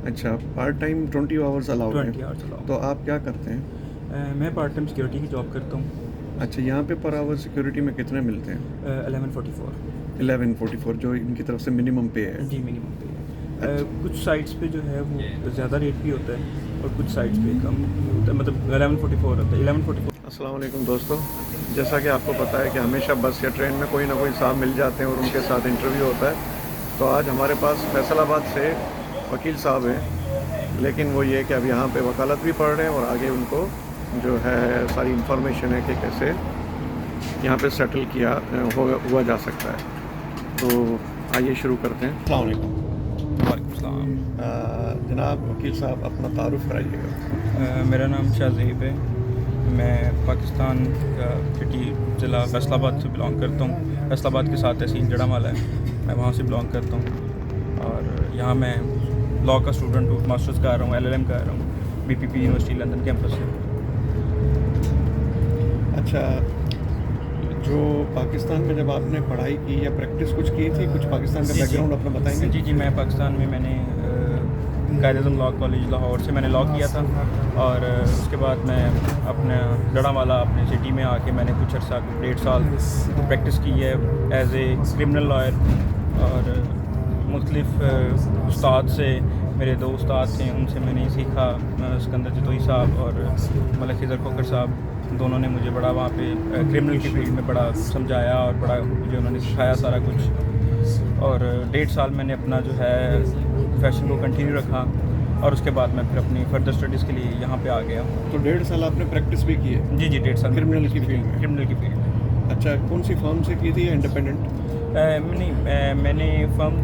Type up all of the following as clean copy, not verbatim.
अच्छा, part time 20 hours allowed 20 है। Hours allow. तो आप क्या करते हैं? मैं पार्ट टाइम सिक्योरिटी की जॉब करता हूँ। अच्छा, यहाँ पे पर आवर सिक्योरिटी में कितने मिलते हैं? 1144। 1144 जो इनकी तरफ से मिनिमम पे है। जी, मिनिमम पे है। अच्छा। कुछ साइट्स पे जो है वो ज़्यादा रेट भी होता है और कुछ साइट्स पे कम भी होता है, मतलब 1144 होता है, 1144। अस्सलाम वालेकुम दोस्तों, जैसा कि आपको पता है कि हमेशा बस या ट्रेन में कोई ना कोई साहब मिल जाते हैं और उनके साथ इंटरव्यू होता है। तो आज हमारे पास फैसलाबाद से वकील साहब हैं, लेकिन वो ये कि अब यहाँ पे वकालत भी पढ़ रहे हैं और आगे उनको जो है सारी इन्फॉर्मेशन है कि कैसे यहाँ पे सेटल किया हुआ जा सकता है। तो आइए शुरू करते हैं। अस्सलाम वालेकुम। वालेकुम सलाम। जनाब वकील साहब, अपना तारुफ कराइएगा। मेरा नाम शाहज़ेब है। मैं पाकिस्तान का सिटी ज़िला फैसलाबाद से बिलोंग करता हूँ। फैसलाबाद के साथ तहसील जड़ामाला है, मैं वहाँ से बिलोंग करता हूँ और यहाँ मैं लॉ का स्टूडेंट हूँ, मास्टर्स कर रहा हूँ, LLM कर रहा हूँ BPP यूनिवर्सिटी लंदन कैंपस से। अच्छा, जो पाकिस्तान में जब आपने पढ़ाई की या प्रैक्टिस कुछ की थी, कुछ पाकिस्तान का बैकग्राउंड अपना बताएंगे? जी, मैं पाकिस्तान में मैंने कायद-ए-आज़म लॉ कॉलेज लाहौर से मैंने लॉ किया था और उसके बाद मैं अपना जड़ांवाला अपने सिटी में आके मैंने कुछ अर्सा 1.5 साल प्रैक्टिस की है एज़ ए क्रिमिनल लॉयर। और मुख्तलिफ उस्ताद से, मेरे 2 उस्ताद थे, उनसे मैंने सीखा। सिकंदर जतोई साहब और मलिक खिज़र खोखर साहब, दोनों ने मुझे बड़ा वहाँ पे क्रिमिनल की फील्ड में बड़ा समझाया और बड़ा मुझे उन्होंने सिखाया सारा कुछ। और 1.5 साल मैंने अपना जो है प्रोफेशन को कंटिन्यू रखा और उसके बाद मैं फिर अपनी फर्दर स्टडीज़ के लिए यहाँ पे आ गया। तो 1.5 साल आपने प्रैक्टिस भी की है? जी, 1.5 साल क्रिमिनल की फील्ड में? क्रिमिनल की फील्ड में। अच्छा, कौन सी फर्म से की थी या इंडिपेंडेंट? मैंने फर्म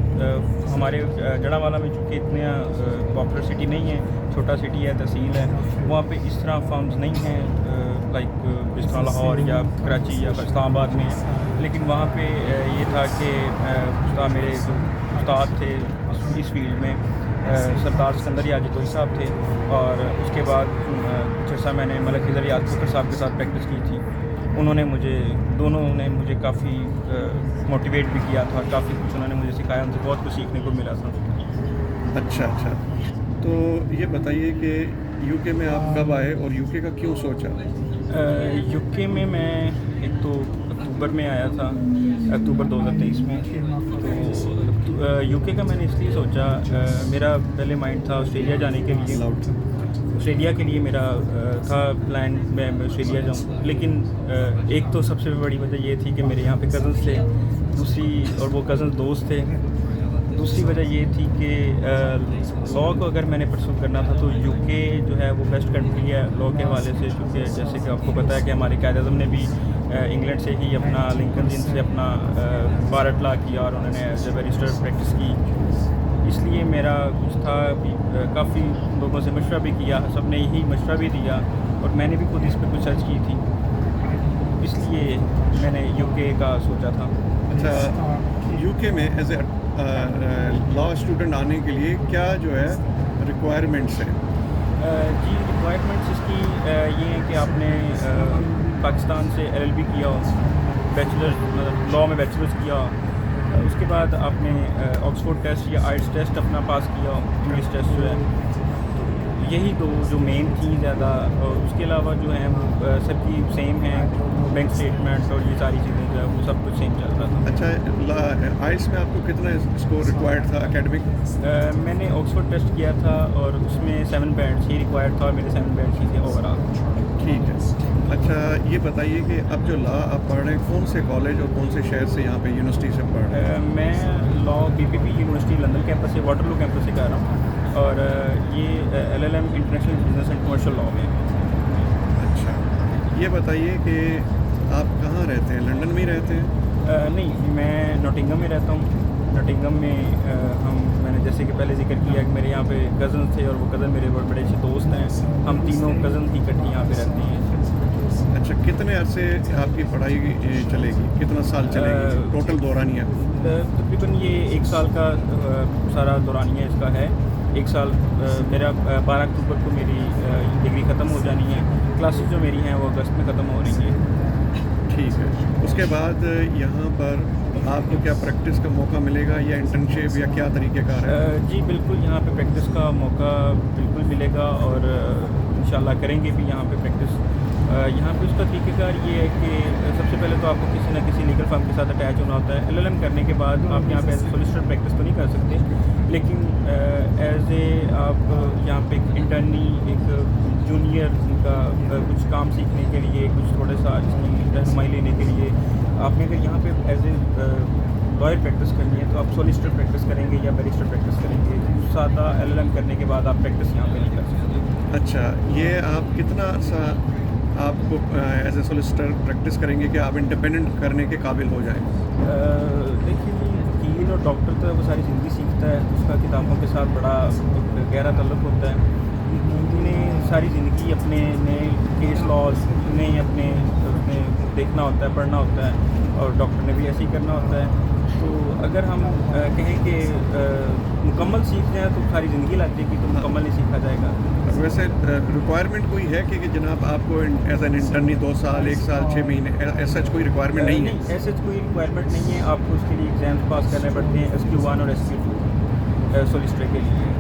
हमारे जड़ांवाला में चूँकि इतना पॉपुलर सिटी नहीं है, छोटा सिटी है, तहसील है, वहाँ पे इस तरह फर्म्स नहीं हैं लाइक जिस तरह लाहौर या कराची या इस्लामाबाद में है। लेकिन वहाँ पे ये था कि मेरे जो उस्ताद थे इस फील्ड में, सरदार सिकंदर याद जतोई साहब थे और उसके बाद कुछ अर्सा मैंने मलिक खिज़र याद खोखर साहब के साथ प्रैक्टिस की थी। दोनों ने मुझे काफ़ी मोटिवेट भी किया था और काफ़ी कुछ उन्होंने मुझे सिखाया, उनसे बहुत कुछ सीखने को मिला था। अच्छा, तो ये बताइए कि यूके में आप कब आए और यूके का क्यों सोचा? यूके में मैं एक तो अक्टूबर में आया था, अक्टूबर 2023 में। तो यूके का मैंने इसलिए सोचा, मेरा पहले माइंड था ऑस्ट्रेलिया जाने के लिए। ऑस्ट्रेलिया के लिए मेरा था प्लान, मैं ऑस्ट्रेलिया जाऊँ। लेकिन एक तो सबसे बड़ी वजह ये थी कि मेरे यहाँ पे कज़न्स थे, दूसरी और वो कज़न्स दोस्त थे। दूसरी वजह ये थी कि लॉ को अगर मैंने परस्यू करना था तो यूके जो है वो बेस्ट कंट्री है लॉ के हवाले से, क्योंकि जैसे कि आपको पता है कि हमारे कायद-ए-आज़म ने भी इंग्लैंड से ही अपना लिंकन जिन से अपना बार अटला किया और उन्होंने एज ए बैरिस्टर प्रैक्टिस की। इसलिए मेरा कुछ था भी, काफ़ी लोगों से मशवरा भी किया, सब ने यही मशवरा भी दिया और मैंने भी खुद इस पर कुछ सर्च की थी, इसलिए मैंने यूके का सोचा था। अच्छा, यूके में एज ए लॉ स्टूडेंट आने के लिए क्या जो है रिक्वायरमेंट्स हैं? जी, रिक्वायरमेंट्स इसकी ये हैं कि आपने पाकिस्तान से LLB किया हो, बैचलर मतलब लॉ में बैचलर्स किया हो, उसके बाद आपने ऑक्सफोर्ड टेस्ट या आइट्स टेस्ट अपना पास किया हो, इंग्लिश टेस्ट जो है। यही दो जो मेन थी ज़्यादा, और उसके अलावा जो है वो सबकी सेम है, बैंक स्टेटमेंट और ये सारी चीज़ें जो है वो सब कुछ सेम चल रहा था। अच्छा, आइट्स में आपको कितना स्कोर रिक्वायर्ड था एकेडमिक? मैंने ऑक्सफोर्ड टेस्ट किया था और उसमें 7 बैंड्स ही रिक्वायर्ड था और मेरे 7 बैंड्स ही थे ओवरऑल। ठीक है। अच्छा, ये बताइए कि अब जो लॉ आप पढ़ रहे हैं, कौन से कॉलेज और कौन से शहर से यहाँ पे यूनिवर्सिटी से पढ़ रहे हैं? मैं law BPP university London campus से, वाटरलू कैंपस से कर रहा हूँ और ये LLM international business and commercial law में। अच्छा, ये बताइए कि आप कहाँ रहते हैं? लंदन में ही रहते हैं? नहीं, मैं नॉटिंघम में रहता हूँ। नॉटिंघम में मैंने जैसे कि पहले जिक्र किया कि मेरे यहाँ पे कज़न थे और वो कज़न मेरे बहुत बड़े अच्छे दोस्त हैं। हम तीनों कज़न ही इकट्ठे यहाँ पे रहते हैं। अच्छा, कितने अरसे आपकी पढ़ाई चलेगी? कितना साल चलेगी टोटल दौरानिया? तकरीबन ये 1 साल का सारा दौरानिया इसका है। 1 साल मेरा 12 अक्टूबर को मेरी डिग्री ख़त्म हो जानी है। क्लासेस जो मेरी हैं वो अगस्त में ख़त्म हो रही हैं। ठीक है। उसके बाद यहाँ पर आपको क्या प्रैक्टिस का मौका मिलेगा या इंटर्नशिप या क्या तरीक़ेकार है? जी बिल्कुल, यहाँ पे प्रैक्टिस का मौका बिल्कुल मिलेगा और इंशाल्लाह करेंगे भी यहाँ पे प्रैक्टिस। यहाँ पे उसका तरीक़ेकार ये है कि सबसे पहले तो आपको किसी न किसी लीगल फर्म के साथ अटैच होना होता है। एलएलएम करने के बाद आप यहाँ पे एज ए सॉलिसिटर प्रैक्टिस तो नहीं कर सकते, लेकिन एज ए आप यहाँ पे एक इंटर्नी, एक जूनियर का कुछ काम सीखने के लिए, कुछ थोड़ा सा इसकी रहनुमाई लेने के लिए आपने अगर यहाँ पे एज ए लॉयर प्रैक्टिस करनी है तो आप सॉलिसिटर प्रैक्टिस करेंगे या बैरिस्टर प्रैक्टिस करेंगे। सादा एलएलएम करने के बाद आप प्रैक्टिस यहाँ पे नहीं कर सकते। अच्छा, ये आप कितना सा आपको एज ए सॉलिसिटर प्रैक्टिस करेंगे कि आप इंडिपेंडेंट करने के काबिल हो जाएं? देखिए जी, वकील और डॉक्टर तो वो सारी ज़िंदगी सीखता है, उसका किताबों के साथ बड़ा गहरा ताल्लुक़ होता है। उन्हें सारी ज़िंदगी अपने नए केस लॉज नए अपने देखना होता है, पढ़ना होता है, और डॉक्टर ने भी ऐसे ही करना होता है। तो अगर हम कहें कि मुकम्मल सीख जाए तो सारी ज़िंदगी लगती है कि तो मुकम्मल नहीं सीखा जाएगा। वैसे रिक्वायरमेंट कोई है कि जनाब आपको एज एन इंटर्नी 2 साल, 1 साल, 6 महीने ऐसा कोई रिक्वायरमेंट नहीं है? ऐसे कोई रिक्वायरमेंट नहीं है। आपको उसके लिए एग्ज़ाम्स पास करने पड़ते हैं, SQ1 और SQ2 सॉलिसिटर के लिए।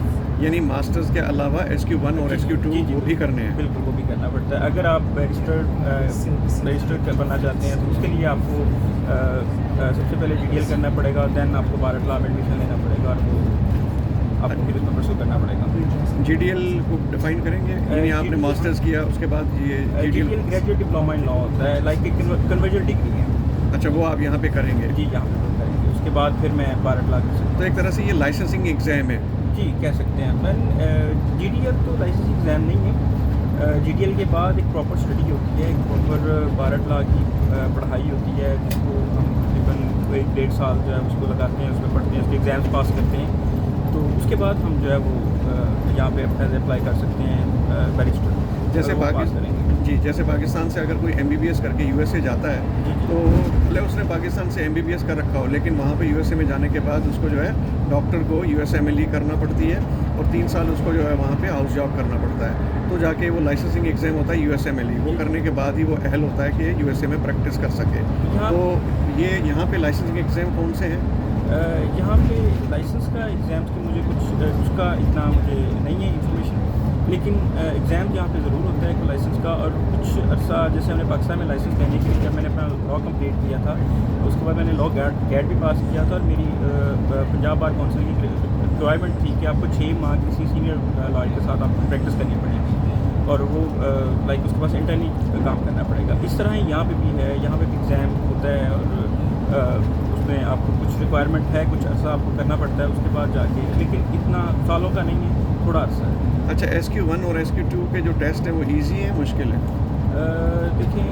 यानी मास्टर्स के अलावा SQ1 और SQ2 वो भी करने हैं? बिल्कुल, वो भी करना पड़ता है। अगर आप बैरिस्टर बनना चाहते हैं तो उसके लिए आपको सबसे पहले GDL करना पड़ेगा, दैन आपको बार लॉ में एडमिशन लेना पड़ेगा और वो आपको फिर उसमें परस्यू करना पड़ेगा। GDL को डिफाइन करेंगे? यानी आपने मास्टर्स किया उसके बाद ये GDL graduate diploma in law होता है, लाइक एक कन्वर्जन डिग्री है। अच्छा, वो आप यहाँ पे करेंगे? जी, यहाँ पे करेंगे। उसके बाद फिर मैं बार लॉ कर सकता हूँ। तो एक तरह से ये लाइसेंसिंग एग्ज़ाम है? जी, कह सकते हैं। GDL तो लाइसेंस एग्ज़ाम नहीं है। GDL के बाद एक प्रॉपर स्टडी होती है, एक प्रॉपर बार लॉ की पढ़ाई होती है, जिसको हम तकरीबन 1-1.5 साल जो है उसको लगाते हैं, उसमें पढ़ते हैं, उसके एग्ज़ाम्स पास करते हैं। तो उसके बाद हम जो है वो यहाँ पे एज अप्लाई कर सकते हैं बैरिस्टर। जैसे जैसे पाकिस्तान से अगर कोई MBBS करके USA जाता है तो भले उसने पाकिस्तान से MBBS कर रखा हो, लेकिन वहाँ पे USA में जाने के बाद उसको जो है डॉक्टर को USMLE करना पड़ती है और 3 साल उसको जो है वहाँ पे हाउस जॉब करना पड़ता है। तो जाके वो लाइसेंसिंग एग्ज़ाम होता है USMLE, वो करने के बाद ही वो अहल होता है कि USA में प्रैक्टिस कर सके। तो ये यहाँ पे लाइसेंसिंग एग्ज़ाम कौन से हैं? यहाँ पे लाइसेंस का एग्ज़ाम्स की मुझे कुछ उसका इतना मुझे नहीं है इंफॉर्मेशन, लेकिन एग्ज़ाम यहाँ पे ज़रूर होता है लाइसेंस का। और कुछ अर्सा जैसे हमने पाकिस्तान में लाइसेंस लेने के लिए जब मैंने अपना लॉ कंप्लीट किया था, उसके बाद मैंने लॉ गैट भी पास किया था और मेरी पंजाब बार काउंसिल की रिक्वायरमेंट थी कि आपको 6 माह किसी सीनियर लॉयर के साथ आपको प्रैक्टिस करनी पड़ेगी और वो लाइक उसके पास इंटर्नी काम करना पड़ेगा। इस तरह ही यहाँ पे भी है, यहाँ पे भी एग्ज़ाम होता है और उसमें आपको कुछ रिक्वायरमेंट है, कुछ अर्सा आपको करना पड़ता है उसके बाद जाके, लेकिन इतना सालों का नहीं है, थोड़ा अर्सा है। अच्छा, SQ1 और SQ2 के जो टेस्ट हैं वो ईजी है, मुश्किल है? देखिए,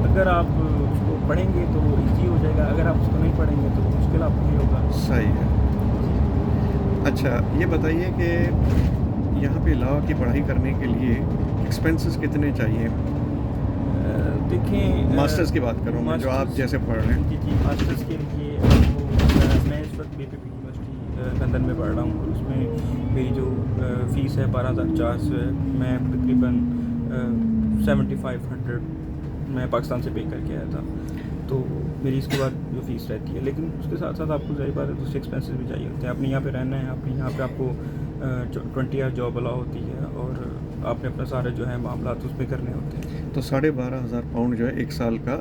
अगर आप उसको पढ़ेंगे तो वो ईजी हो जाएगा, अगर आप उसको नहीं पढ़ेंगे तो मुश्किल आपके लिए होगा। सही है। अच्छा, ये बताइए कि यहाँ पे लॉ की पढ़ाई करने के लिए एक्सपेंसेस कितने चाहिए? देखिए, मास्टर्स की बात करूँ मैं, जो आप जैसे पढ़ रहे हैं। जी, मास्टर्स के लिए आपको मैं इस वक्त BPP यूनिवर्सिटी लंदन में पढ़ रहा हूँ और उसमें मेरी जो फ़ीस है 12,400 है। मैं तकरीबन 7500 मैं पाकिस्तान से पे करके आया था, तो मेरी इसके बाद जो फ़ीस रहती है, लेकिन उसके साथ साथ आपको ज़ाहिर बात है दूसरे एक्सपेंसेस भी चाहिए होते हैं। आपने यहाँ पे रहना है, आपने यहाँ पे आपको 20 आवर जॉब अलाउ होती है और आपने अपना सारे जो है मामला उसमें करने होते हैं। तो 12,500 पाउंड जो है 1 साल का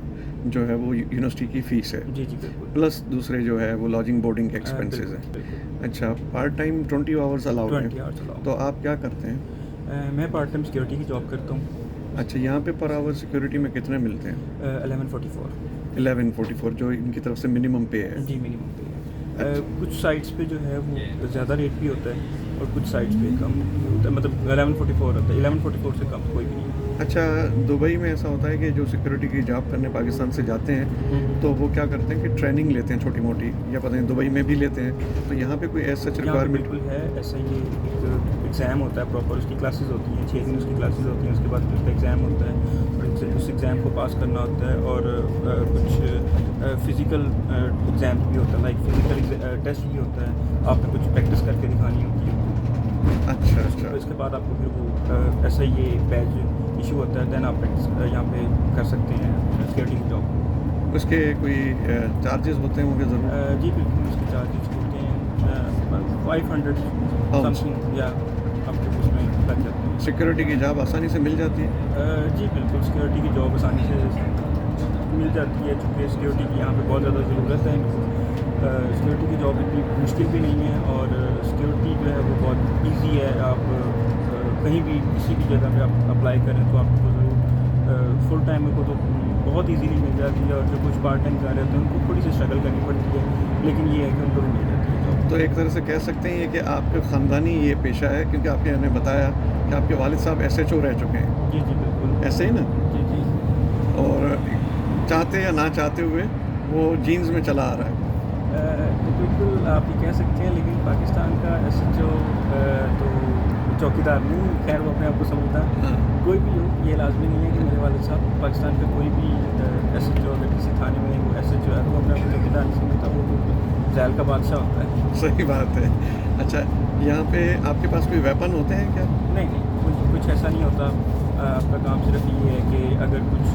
जो है वो यूनिवर्सिटी की फ़ीस है? जी बिल्कुल। प्लस दूसरे जो है वो लॉजिंग बोर्डिंग के एक्सपेंसेस हैं। अच्छा, पार्ट टाइम 20 आवर्स अलाउड है? 20 आवर्स अलाउड। तो आप क्या करते हैं? मैं पार्ट टाइम सिक्योरिटी की जॉब करता हूँ। अच्छा, यहाँ पे पर आवर सिक्योरिटी में कितने मिलते हैं? 1144 जो इनकी तरफ से मिनिमम पे है? जी, मिनिमम पे है। कुछ साइट्स पे जो है वो ज़्यादा रेट भी होता है और कुछ साइट्स पे कम होता है, मतलब 1144 होता है, 1144 से कम कोई भी नहीं। अच्छा, दुबई में ऐसा होता है कि जो सिक्योरिटी की जॉब करने पाकिस्तान से जाते हैं तो वो क्या करते हैं कि ट्रेनिंग लेते हैं छोटी मोटी, या पता नहीं दुबई में भी लेते हैं, तो यहाँ पे कोई ऐसा रिक्वायरमेंट? बिल्कुल है, ऐसा ही एक एग्ज़ाम होता है प्रॉपर, उसकी क्लासेस होती हैं, 6 दिन उसकी क्लासेस होती हैं, उसके बाद उसका एग्ज़ाम होता है और उस एग्ज़ाम को पास करना होता है और कुछ फिज़िकल एग्ज़ाम भी होता है, लाइक फिज़िकल टेस्ट भी होता है, आपने कुछ प्रैक्टिस करके दिखानी होती है। अच्छा। इसके बाद आपको फिर वो ऐसा ही ये बैच इशू होता है, देन आप प्रैक्टिस यहाँ पे कर सकते हैं सिक्योरिटी की जॉब। उसके कोई चार्जेस होते होंगे ज़रूर? जी बिल्कुल, उसके चार्जेस होते हैं 500 Pounds. समथिंग या आपके उसमें लग जाते हैं। सिक्योरिटी की जॉब आसानी से मिल जाती है? जी बिल्कुल, सिक्योरिटी की जॉब आसानी से मिल जाती है, चूँकि सिक्योरिटी की यहाँ पे बहुत ज़्यादा ज़रूरत है इनको। सिक्योरिटी की जॉब इतनी मुश्किल भी नहीं है और सिक्योरिटी जो है वो बहुत ईज़ी है। आप कहीं भी किसी भी जगह पे आप अप्लाई करें तो आपको ज़रूर फुल टाइम को तो बहुत ईज़िली मिल जाती है, और जो कुछ पार्ट टाइम कर रहे होते हैं उनको थोड़ी सी स्ट्रगल करनी पड़ती है, लेकिन ये है कि उनको भी मिल जाती है जॉब। तो एक तरह से कह सकते हैं ये कि आपके ख़ानदानी ये पेशा है, क्योंकि आपके ने बताया कि आपके वालिद साहब SHO रह चुके हैं। जी, जी बिल्कुल। ऐसे ही ना? जी, जी। और चाहते या ना चाहते हुए वो जीन्स में चला आ रहा है। तो बिल्कुल आप ये कह सकते हैं, लेकिन पाकिस्तान का SHO तो चौकीदार नहीं, खैर वो अपने आप को समझता। हाँ। कोई भी हो, ये लाज़मी नहीं है कि मेरे वालिद साहब पाकिस्तान का कोई भी SHO अगर किसी थाने में वो SHO है तो वो अपने आप को चौकीदार नहीं समझता, वो तो जेल का बादशाह होता है। सही बात है। अच्छा, यहाँ पे आपके पास कोई वेपन होते हैं क्या? नहीं, नहीं, कुछ ऐसा नहीं होता। आपका काम सिर्फ ये है कि अगर कुछ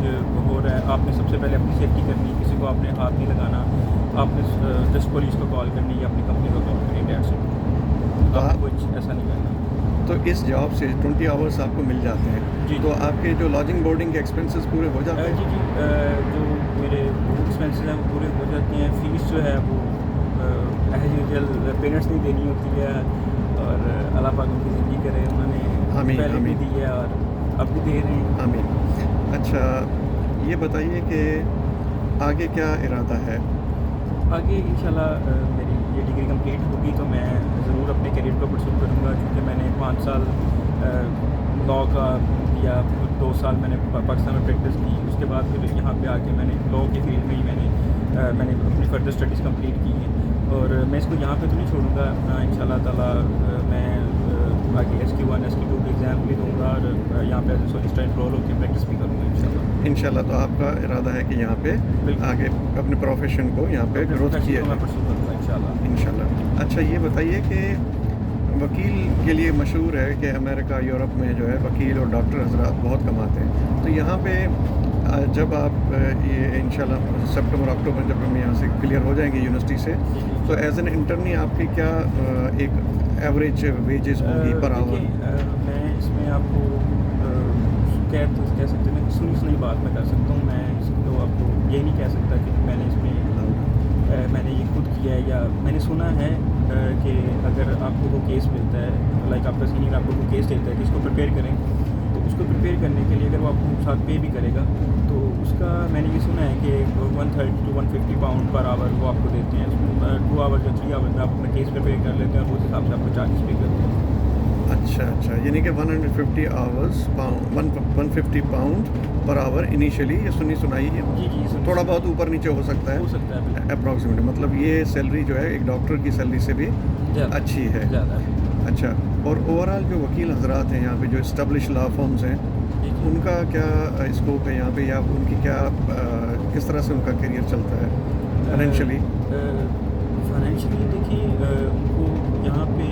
हो रहा है, आपने सबसे पहले अपनी सेफ्टी करनी है, किसी को आपने हाथ नहीं लगाना, आपने जस्ट पुलिस को कॉल करनी है, अपनी कंपनी को कॉल करनी है, डेट्स इट। तो आपको कुछ ऐसा नहीं करना। तो इस जॉब से 20 आवर्स आपको मिल जाते हैं। जी। तो आपके जो लॉजिंग बोर्डिंग के एक्सपेंसेस पूरे हो जाते हैं? जी, जी। जो मेरे एक्सपेंसेस हैं वो पूरे हो जाते हैं। फ़ीस जो है वो एज़ यूजुअल पेरेंट्स ने देनी होती है, और अल्लाह पाक उनकी ज़िंदगी करे, उन्होंने आमीन, पहले भी आमीन। दी है और अब भी दे रहे हैं। आमीन। अच्छा, ये बताइए कि आगे क्या इरादा है? आगे इंशाल्लाह मेरी ये डिग्री कंप्लीट होगी तो मैं ज़रूर अपने करियर को परस्यू करूँगा, क्योंकि मैंने 5 साल लॉ का या 2 साल मैंने पाकिस्तान में प्रैक्टिस की। उसके बाद फिर यहाँ पे आके मैंने लॉ के फील्ड में ही मैंने अपनी फर्दर स्टडीज़ कंप्लीट की हैं, और मैं इसको यहाँ पे तो नहीं छोड़ूंगा। इंशाल्लाह ताला मैं आगे SQ1 SQ2 के एग्ज़ाम भी दूँगा, और यहाँ पे एज ए सोलिसिटर एनरोल होकर प्रैक्टिस भी करूँगा इंशाल्लाह। इंशाल्लाह। तो आपका इरादा है कि यहाँ पे बिल्कुल। आगे अपने प्रोफेशन को यहाँ पे ग्रोथ किया मैं जाए परस्यू करूँगा इंशाल्लाह। इंशाल्लाह। अच्छा, ये बताइए कि वकील के लिए मशहूर है कि अमेरिका यूरोप में जो है वकील और डॉक्टर हजरात बहुत कमाते हैं। तो यहाँ पे जब आप ये इंशाल्लाह सितंबर अक्टूबर जब हम यहाँ से क्लियर हो जाएंगे यूनिवर्सिटी से, तो एज एन इंटर्नी आपकी क्या एक एवरेज वेजेस होंगी पर आवर? देखिए, मैं इसमें आपको कह सकते हैं सुनी बात मैं कर सकता हूँ। मैं इसको आपको ये नहीं कह सकता कि मैंने इसमें मैंने ये खुद किया है, या मैंने सुना है कि अगर आपको वो केस मिलता है, लाइक आपका सीनियर आपको वो केस देता है कि इसको प्रिपेयर करें, तो उसको प्रिपेयर करने के लिए अगर वो आपको साथ पे भी करेगा तो उसका मैंने ये सुना है कि 130 to 150 पाउंड पर आवर वो आपको देते हैं। उसमें 2 आवर या 3 आवर में आप अपना केस प्रिपेयर कर लेते हैं, और उस हिसाब से आपको चार्जेस पे करते हैं। अच्छा अच्छा, यानी कि 150 hours 150 pound per hour initially, ये सुनाई है। जी, जी। थोड़ा बहुत ऊपर नीचे हो सकता हो सकता है है अप्रॉक्सीमेट, मतलब ये सैलरी जो है एक डॉक्टर की सैलरी से भी ज़्यादा अच्छी है। ज़्यादा है। अच्छा, और ओवरऑल जो वकील हजरात हैं यहाँ पे जो इस्टेब्लिश लॉ फर्म्स हैं, जी, जी। उनका क्या स्कोप है यहाँ पे, या उनकी क्या किस तरह से उनका करियर चलता है फाइनेंशियली? फाइनेंशियली देखिए, उनको यहाँ पे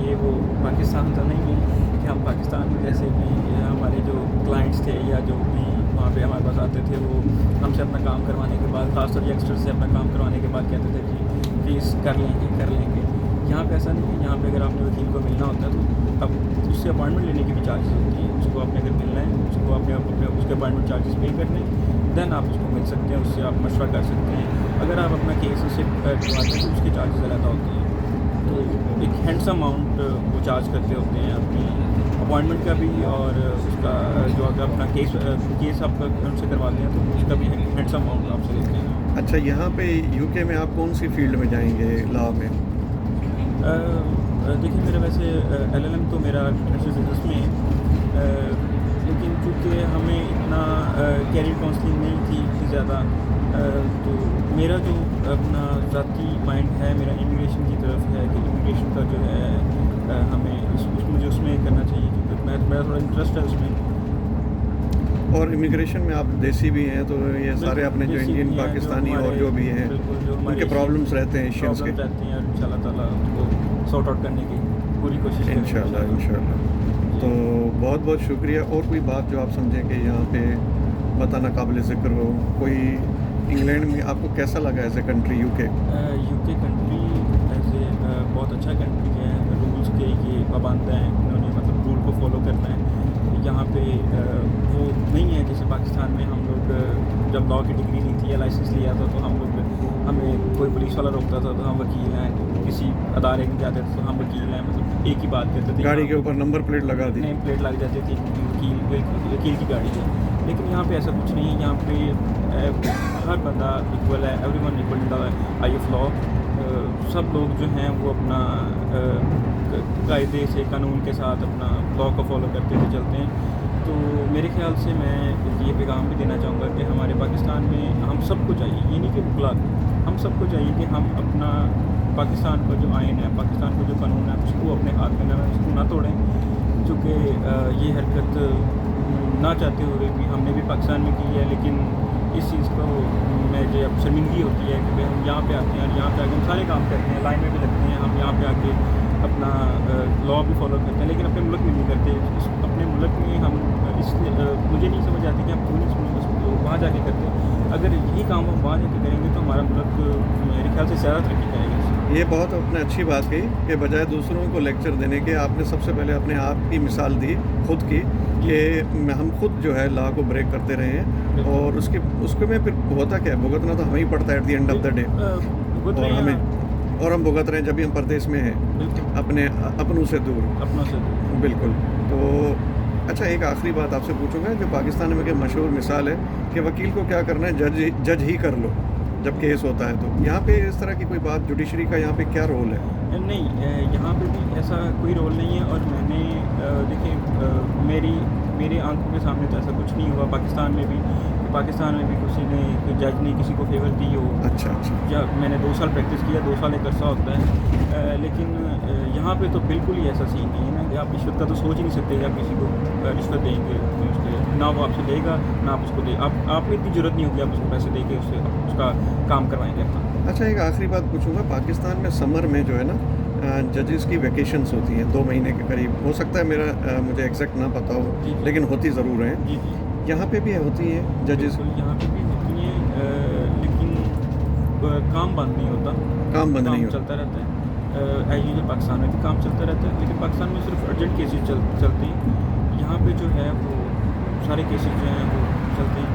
ये वो पाकिस्तान तो नहीं है कि हम पाकिस्तान में जैसे भी हमारे जो क्लाइंट्स थे या जो भी वहाँ पे हमारे पास आते थे, वो हमसे अपना काम करवाने के बाद, खासतौर यंगस्टर से अपना काम करवाने के बाद कहते थे कि फीस कर लेंगे। यहाँ पे ऐसा नहीं है। यहाँ पे अगर आपने वकील को मिलना होता है तो अब उससे अपॉइंटमेंट लेने की भी चार्जेस होती है। उसको आपने अगर मिलना है, उसको आपने उसके अपॉइंटमेंट चार्जेस पे करने, देन आप उसको मिल सकते हैं, उससे आप मशवरा कर सकते हैं। अगर आप अपना केस उससे करवाते हैं तो उसकी चार्जेस अलग होती हैं। तो एक हैंडसम अमाउंट वो चार्ज करते होते हैं अपनी अपॉइंटमेंट का भी, और उसका जो अगर अपना केस आप उनसे करवाते हैं तो उसका भी हैंडसम अमाउंट आपसे लेते हैं। अच्छा, यहाँ पे यूके में आप कौन सी फील्ड में जाएंगे लॉ में? देखिए, मेरा वैसे LLM तो मेरा फाइनेंशियल बिजनेस में है, लेकिन चूँकि हमें इतना कैरियर काउंसलिंग नहीं थी इतनी ज़्यादा, तो मेरा जो अपना ज़ाती माइंड है मेरा इमिग्रेशन की तरफ है कि इमिग्रेशन का जो है हमें मुझे उसमें करना चाहिए, क्योंकि मेरा थोड़ा इंटरेस्ट है उसमें। और इमिग्रेशन में आप देसी भी हैं, तो ये सारे अपने जो देसी इंडियन भी हैं, पाकिस्तानी जो और जो भी हैं बिल्कुल, जो हमारे उनके प्रॉब्लम्स रहते हैं एशियंस के। प्रॉब्लम रहते हैं, और इंशाल्लाह ताला उनको सॉर्ट आउट करने की पूरी कोशिश करेंगे इंशाल्लाह। तो बहुत बहुत शुक्रिया। और कोई बात जो आप समझें कि यहाँ पे बताना काबिल ज़िक्र हो, कोई इंग्लैंड में आपको कैसा लगा as a country UK? UK country ऐसे बहुत अच्छा कंट्री है। रूल्स के ये पाबंद हैं, इन्होंने मतलब रूल को फॉलो करना है। यहाँ पे वो नहीं है जैसे पाकिस्तान में हम लोग जब लॉ की डिग्री ली थी या लाइसेंस लिया था तो हम लोग हमें कोई पुलिस वाला रोकता था तो हम वकील हैं, किसी अदारे में जाते थे तो हम वकील हैं, मतलब एक ही बात करते थे। गाड़ी के ऊपर नंबर प्लेट लगा दी, नेम प्लेट लग जाती थी वकील की गाड़ी है। लेकिन यहाँ पे ऐसा कुछ नहीं है। यहाँ पे हर बंदा इक्वल है, everyone equal in the I of law. सब लोग जो हैं वो अपना कायदे से कानून के साथ अपना लॉ को फॉलो करते हुए चलते हैं। तो मेरे ख्याल से मैं ये पैगाम भी देना चाहूँगा कि हमारे पाकिस्तान में हम सबको चाहिए, ये नहीं कि मुगलात, हम सबको चाहिए कि हम अपना पाकिस्तान का जो आइन है, पाकिस्तान का जो कानून है, उसको अपने हाथ में लेना, उसको ना तोड़ें। चूँकि ये हरकत ना चाहते हुए भी हमने भी पाकिस्तान में की है, लेकिन इस चीज़ को मैं जो अब शर्मिंदगी होती है कि भाई हम यहाँ पे आते हैं और यहाँ पे आके हम सारे काम करते हैं, लाइन में भी लगते हैं, हम यहाँ पे आके अपना लॉ भी फॉलो करते हैं, लेकिन अपने मुल्क में नहीं करते। अपने मुल्क में हम इसलिए मुझे नहीं समझ आती कि हम क्यों नहीं वहाँ जाके करते हैं। अगर यही काम हम वहाँ जाके करेंगे तो हमारा मुल्क मेरे ख्याल से ज़्यादा तरक्की करेगा। ये बहुत आपने अच्छी बात कही कि बजाय दूसरों को लेक्चर देने के आपने सबसे पहले अपने आप की मिसाल दी खुद की, कि हम खुद जो है लॉ को ब्रेक करते रहे हैं और उसके में फिर होता क्या है, भुगतना तो हमें ही पड़ता है at the end of the day. और हम भुगत रहे हैं जब भी हम परदेश में हैं, अपने अपनों से दूर। बिल्कुल। तो अच्छा, एक आखिरी बात आपसे पूछूंगा, जो पाकिस्तान में एक मशहूर मिसाल है कि वकील को क्या करना है, जज ही कर लो जब केस होता है। तो यहाँ पे इस तरह की कोई बात, जुडिशरी का यहाँ पे क्या रोल है? नहीं, यहाँ पे भी ऐसा कोई रोल नहीं है। और मैंने देखिए मेरी आंखों के सामने तो ऐसा कुछ नहीं हुआ पाकिस्तान में भी कोई जज ने किसी को फेवर दी हो। अच्छा। या मैंने 2 साल प्रैक्टिस किया, 2 साल एक अरसा होता है। लेकिन यहाँ पे तो बिल्कुल ही ऐसा सीन नहीं है ना कि आप रिश्वत का तो सोच ही नहीं सकते कि आप किसी को रिश्वत देंगे, ना वो आपसे लेगा ना आप उसको दे। आप में इतनी ज़रूरत नहीं होगी आप उसको पैसे दे के उसका काम करवाएंगे अपना। अच्छा, एक आखिरी बात पूछूंगा, पाकिस्तान में समर में जो है ना जजेस की वैकेशंस होती हैं 2 महीने के करीब, हो सकता है मुझे एग्जैक्ट ना पता हो, लेकिन होती ज़रूर हैं। जी। यहाँ पे भी होती हैं जजेस? यहाँ पे भी होती हैं, लेकिन काम बंद नहीं होता, काम नहीं होता, चलता रहता है। एज यूजुअल पाकिस्तान में भी काम चलता रहता है, लेकिन पाकिस्तान में सिर्फ अर्जेंट केसेस चलते हैं। यहाँ पे जो है वो सारे केसेस जो हैं वो चलते हैं।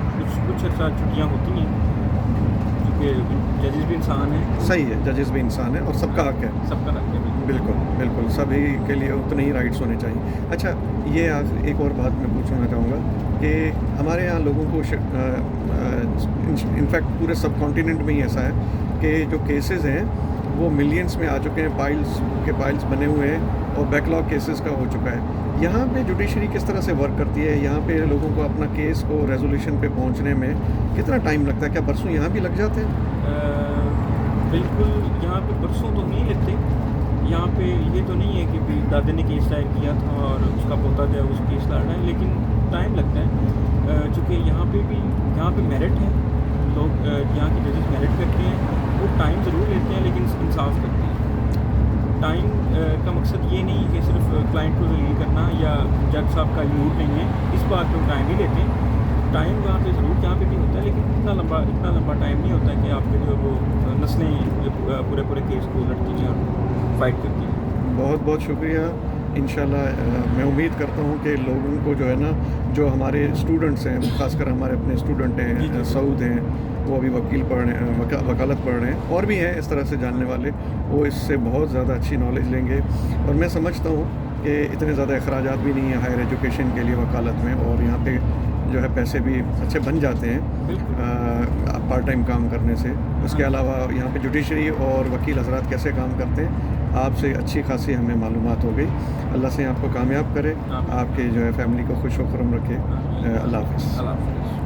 कुछ अर्सा छुट्टियाँ होती हैं, क्योंकि जजेस भी इंसान हैं। सही है, जजेस भी इंसान है और सबका हक है। सबका हक है, बिल्कुल सभी के लिए उतने ही राइट्स होने चाहिए। अच्छा, ये आज एक और बात मैं पूछना चाहूँगा कि हमारे यहाँ लोगों को इनफैक्ट पूरे सब कॉन्टिनेंट में ही ऐसा है कि जो केसेस हैं वो मिलियंस में आ चुके हैं, पाइल्स बने हुए हैं और बैकलॉग केसेस का हो चुका है। यहाँ पे जुडिशरी किस तरह से वर्क करती है? यहाँ पे लोगों को अपना केस को रेजोल्यूशन पे पहुँचने में कितना टाइम लगता है? क्या बरसों यहाँ भी लग जाते हैं? बिल्कुल, यहाँ पे बरसों तो नहीं लगते। यहाँ पे ये तो नहीं है कि दादे ने केस दायर किया था और उसका पोता गया उस केस लड़ रहा है, लेकिन टाइम लगता है। चूँकि यहाँ पे मेरिट है, लोग यहाँ के जजेस मेरिट करते हैं, वो टाइम ज़रूर लेते हैं लेकिन इंसाफ करते हैं। टाइम का मकसद ये नहीं कि सिर्फ क्लाइंट को जलील करना या जज साहब का मूड नहीं है, इस बात पर टाइम ही लेते हैं। टाइम वहाँ पे ज़रूर यहाँ पे भी होता है, लेकिन इतना लंबा टाइम नहीं होता कि आपके जो वो नस्लें पूरे केस को लड़ती हैं और फाइट करती हैं। बहुत शुक्रिया। इंशाल्लाह मैं उम्मीद करता हूँ कि लोगों को जो है ना, जो हमारे स्टूडेंट्स हैं, खासकर हमारे अपने स्टूडेंट हैं, सऊद हैं, वो अभी वकालत पढ़ रहे हैं, और भी हैं इस तरह से जानने वाले, वो इससे बहुत ज़्यादा अच्छी नॉलेज लेंगे। और मैं समझता हूँ कि इतने ज़्यादा अखराजात भी नहीं है हायर एजुकेशन के लिए वकालत में, और यहाँ पे जो है पैसे भी अच्छे बन जाते हैं पार्ट टाइम काम करने से। उसके अलावा यहाँ पे जुडिशरी और वकील हजरात कैसे काम करते हैं, आपसे अच्छी खासी हमें मालूमात हो गई। अल्लाह से आपको कामयाब करे, आपके जो है फैमिली को खुश व खुर्रम रखे। अल्लाह हाफ़िज़।